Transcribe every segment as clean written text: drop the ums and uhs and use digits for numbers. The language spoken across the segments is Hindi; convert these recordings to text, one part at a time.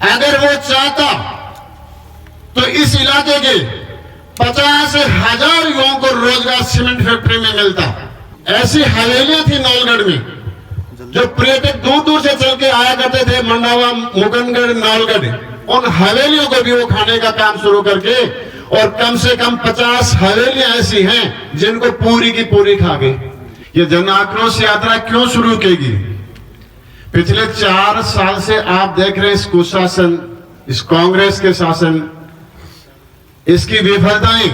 अगर वो चाहता तो इस इलाके के 50,000 युवाओं को रोजगार सीमेंट फैक्ट्री में मिलता। ऐसी हवेलियां थी नौलगढ़ में जो पर्यटक दूर दूर से चल के आया करते थे, मंडावा, मुकुंदगढ़, नौलगढ़। उन हवेलियों को भी वो खाने का काम शुरू करके, और कम से कम 50 हवेलियां ऐसी हैं जिनको पूरी की पूरी खा गई। ये जन आक्रोश यात्रा क्यों शुरू की? पिछले 4 साल से आप देख रहे हैं इस कुशासन, इस कांग्रेस के शासन, इसकी विफलताएं,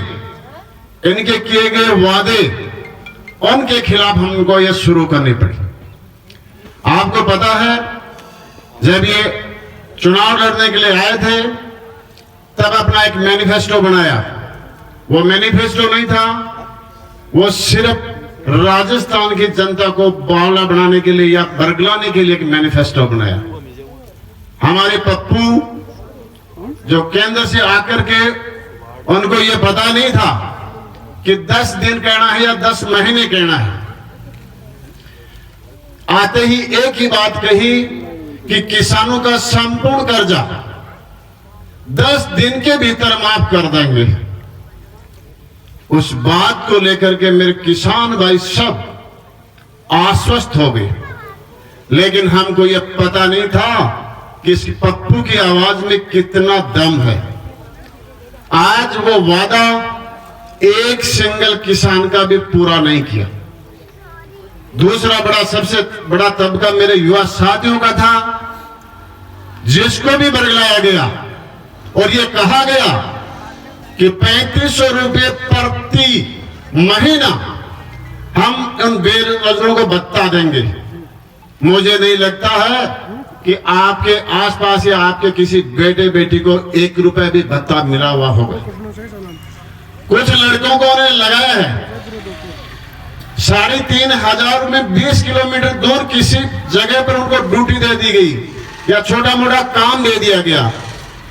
इनके किए गए वादे, उनके खिलाफ हमको ये शुरू करनी पड़ी। आपको पता है जब ये चुनाव लड़ने के लिए आए थे तब अपना एक मैनिफेस्टो बनाया। वो मैनिफेस्टो नहीं था, वो सिर्फ राजस्थान की जनता को बावला बनाने के लिए या बरगलाने के लिए एक मैनिफेस्टो बनाया। हमारे पप्पू जो केंद्र से आकर के, उनको ये पता नहीं था कि 10 दिन कहना है या 10 महीने कहना है। आते ही एक ही बात कही कि किसानों का संपूर्ण कर्जा 10 दिन के भीतर माफ कर देंगे। उस बात को लेकर के मेरे किसान भाई सब आश्वस्त हो गए, लेकिन हमको यह पता नहीं था कि इस पप्पू की आवाज में कितना दम है। आज वो वादा एक सिंगल किसान का भी पूरा नहीं किया। दूसरा सबसे बड़ा तबका मेरे युवा साथियों का था, जिसको भी बरगलाया गया और ये कहा गया कि 3500 रुपये प्रति महीना हम उन बेरोजगारों को भत्ता देंगे। मुझे नहीं लगता है कि आपके आसपास या आपके किसी बेटे बेटी को 1 रुपए भी भत्ता मिला हुआ होगा। कुछ लड़कों को उन्हें लगाया है 3,500 में 20 किलोमीटर दूर किसी जगह पर उनको ड्यूटी दे दी गई या छोटा मोटा काम दे दिया गया।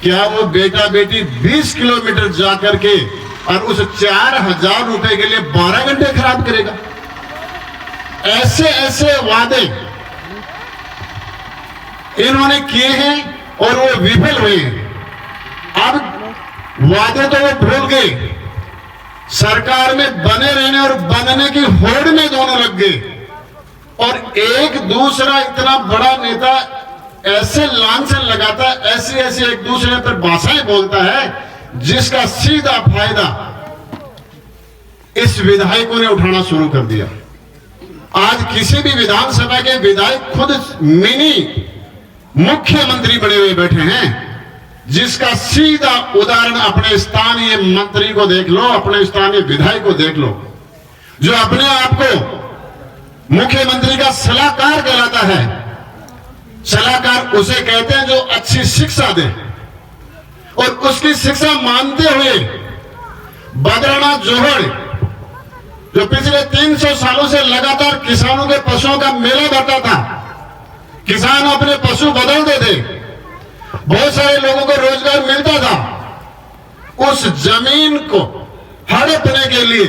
क्या वो बेटा बेटी 20 किलोमीटर जाकर के और उस 4,000 रुपए के लिए 12 घंटे खराब करेगा? ऐसे ऐसे वादे इन्होंने किए हैं और वो विफल हुए हैं। अब वादे तो वो भूल गए, सरकार में बने रहने और बनने की होड़ में दोनों लग गए। और एक दूसरा इतना बड़ा नेता ऐसे लांछन लगाता है, ऐसी ऐसी एक दूसरे पर भाषाएं बोलता है, जिसका सीधा फायदा इस विधायकों ने उठाना शुरू कर दिया। आज किसी भी विधानसभा के विधायक खुद मिनी मुख्यमंत्री बने हुए बैठे हैं, जिसका सीधा उदाहरण अपने स्थानीय मंत्री को देख लो, अपने स्थानीय विधायक को देख लो, जो अपने आप को मुख्यमंत्री का सलाहकार कहलाता है। सलाहकार उसे कहते हैं जो अच्छी शिक्षा दे, और उसकी शिक्षा मानते हुए बद्रीनाथ जोहड़ जो पिछले 300 सालों से लगातार किसानों के पशुओं का मेला भरता था, किसान अपने पशु बदलते थे, बहुत सारे लोगों को रोजगार मिलता था, उस जमीन को हड़पने के लिए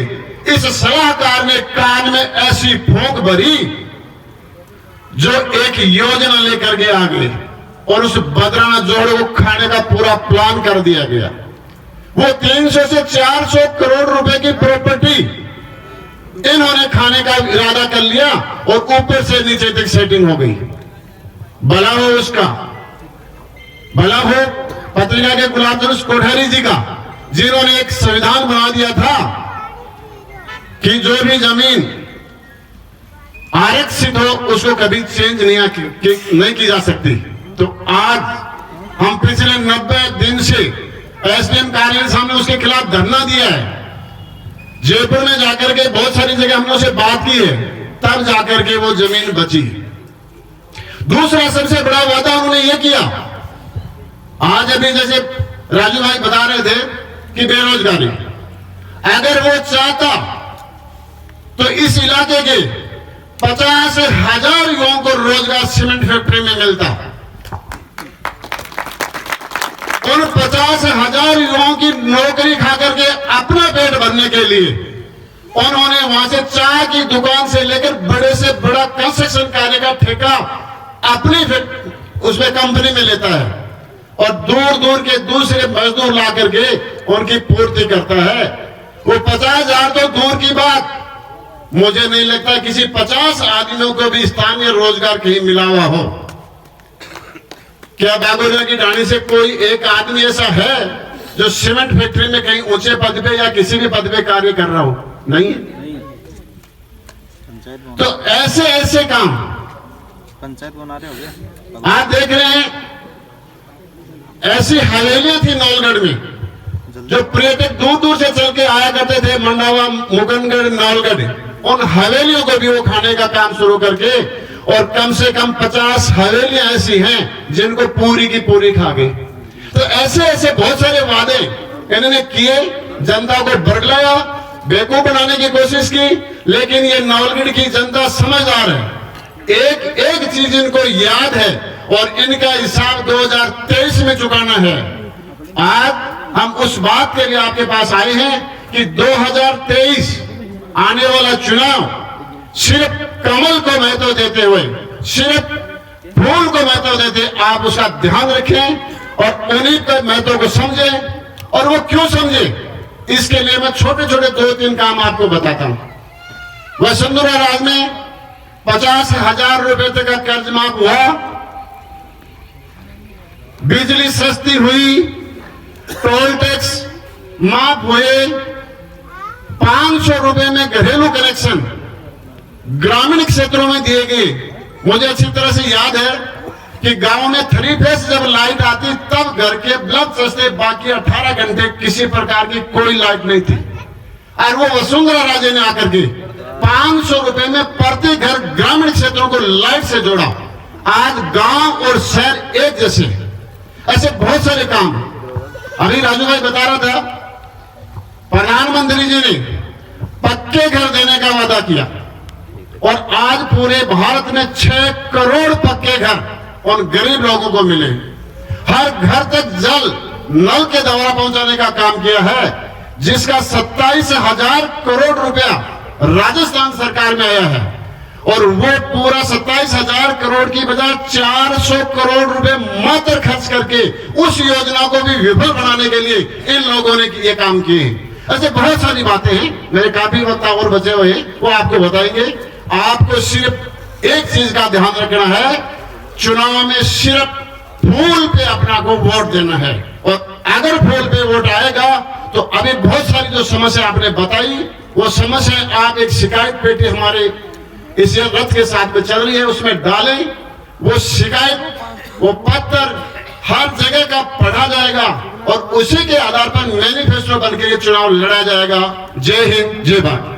इस सलाहकार ने कान में ऐसी फूंक भरी जो एक योजना लेकर के आ गए, और उस बद्रीनाथ जोहड़ को खाने का पूरा प्लान कर दिया गया। वो 300 से 400 करोड़ रुपए की प्रॉपर्टी इन्होंने खाने का इरादा कर लिया, और ऊपर से नीचे तक सेटिंग हो गई। भला हो उसका, भला हो पत्रिका के गुलाब चंद कोठारी जी का, जिन्होंने एक संविधान बना दिया था कि जो भी जमीन आरक्षित हो उसको कभी चेंज नहीं की जा सकती। तो आज हम पिछले 90 दिन से एसडीएम कार्यालय सामने उसके खिलाफ धरना दिया है। जयपुर में जाकर के बहुत सारी जगह हमने उससे बात की है, तब जाकर के वो जमीन बची। दूसरा सबसे बड़ा वादा उन्होंने ये किया, आज अभी जैसे राजू भाई बता रहे थे कि बेरोजगारी, अगर वो चाहता तो इस इलाके के 50,000 युवाओं को रोजगार सीमेंट फैक्ट्री में मिलता। उन 50,000 युवाओं की नौकरी खाकर के अपना पेट भरने के लिए उन्होंने वहां से चाय की दुकान से लेकर बड़े से बड़ा कंस्ट्रक्शन कार्य का ठेका अपनी उसमें कंपनी में लेता है। और दूर दूर के दूसरे मजदूर ला करके उनकी पूर्ति करता है। वो 50,000 तो दूर की बात, मुझे नहीं लगता किसी 50 आदमियों को भी स्थानीय रोजगार कहीं मिला हुआ हो। क्या बागोरिया की ढाणी से कोई एक आदमी ऐसा है जो सीमेंट फैक्ट्री में कहीं ऊंचे पद पे या किसी भी पद पे कार्य कर रहा हो? नहीं है। तो ऐसे ऐसे काम पंचायत बना रहे हो गया। आप देख रहे हैं, ऐसी हवेलियां थी नौलगढ़ में जो पर्यटक दूर दूर से चल के आया करते थे, मंडावा, मुगनगढ़, नौलगढ़। उन हवेलियों को भी वो खाने का काम शुरू करके, और कम से कम 50 हवेलियां ऐसी हैं जिनको पूरी की पूरी खा गई। तो ऐसे ऐसे बहुत सारे वादे इन्होंने किए, जनता को बरगलाया, बेवकूफ बनाने की कोशिश की। लेकिन ये नौलगढ़ की जनता समझदार है, एक एक चीज इनको याद है और इनका हिसाब 2023 में चुकाना है। आज हम उस बात के लिए आपके पास आए हैं कि 2023 आने वाला चुनाव सिर्फ कमल को महत्व देते हुए, सिर्फ फूल को महत्व देते, आप उसका ध्यान रखें और उन्हीं के महत्व को समझें। और वो क्यों समझे, इसके लिए मैं छोटे छोटे 2-3 काम आपको बताता हूं। वसुंधरा राज में 50,000 रुपए तक का कर्ज माफ हुआ, बिजली सस्ती हुई, टोल टैक्स माफ हुए, 500 रुपए में घरेलू कनेक्शन ग्रामीण क्षेत्रों में दिए गए। मुझे अच्छी तरह से याद है कि गांव में 3 फेस जब लाइट आती तब घर के बल्ब सस्ते, बाकी 18 घंटे किसी प्रकार की कोई लाइट नहीं थी। और वो वसुंधरा राजे ने आकर के 500 रुपए में प्रति घर ग्रामीण क्षेत्रों को लाइट से जोड़ा। आज गांव और शहर एक जैसे। ऐसे बहुत सारे काम। अभी राजू भाई बता रहा था, प्रधानमंत्री जी ने पक्के घर देने का वादा किया और आज पूरे भारत में 6 करोड़ पक्के घर उन गरीब लोगों को मिले। हर घर तक जल नल के द्वारा पहुंचाने का काम किया है, जिसका 27,000 करोड़ रुपया राजस्थान सरकार में आया है। और वो पूरा 27,000 करोड़ की बजाय 400 करोड़ रुपए मात्र खर्च करके उस योजना को भी विफल बनाने के लिए इन लोगों ने ये काम किए। ऐसे बहुत सारी बातें हैं, मेरे काफी वक्त और बचे हुए हैं, वो आपको बताएंगे। आपको सिर्फ एक चीज का ध्यान रखना है, चुनाव में सिर्फ फूल पे अपना को वोट देना है। और अगर फूल पे वोट आएगा तो अभी बहुत सारी जो समस्या आपने बताई, वो समस्या आप एक शिकायत पेटी हमारे इस रथ के साथ में चल रही है, उसमें डालें। वो शिकायत, वो पत्र हर जगह का पढ़ा जाएगा और उसी के आधार पर मैनिफेस्टो बनकर ये चुनाव लड़ा जाएगा। जय हिंद, जय भारत।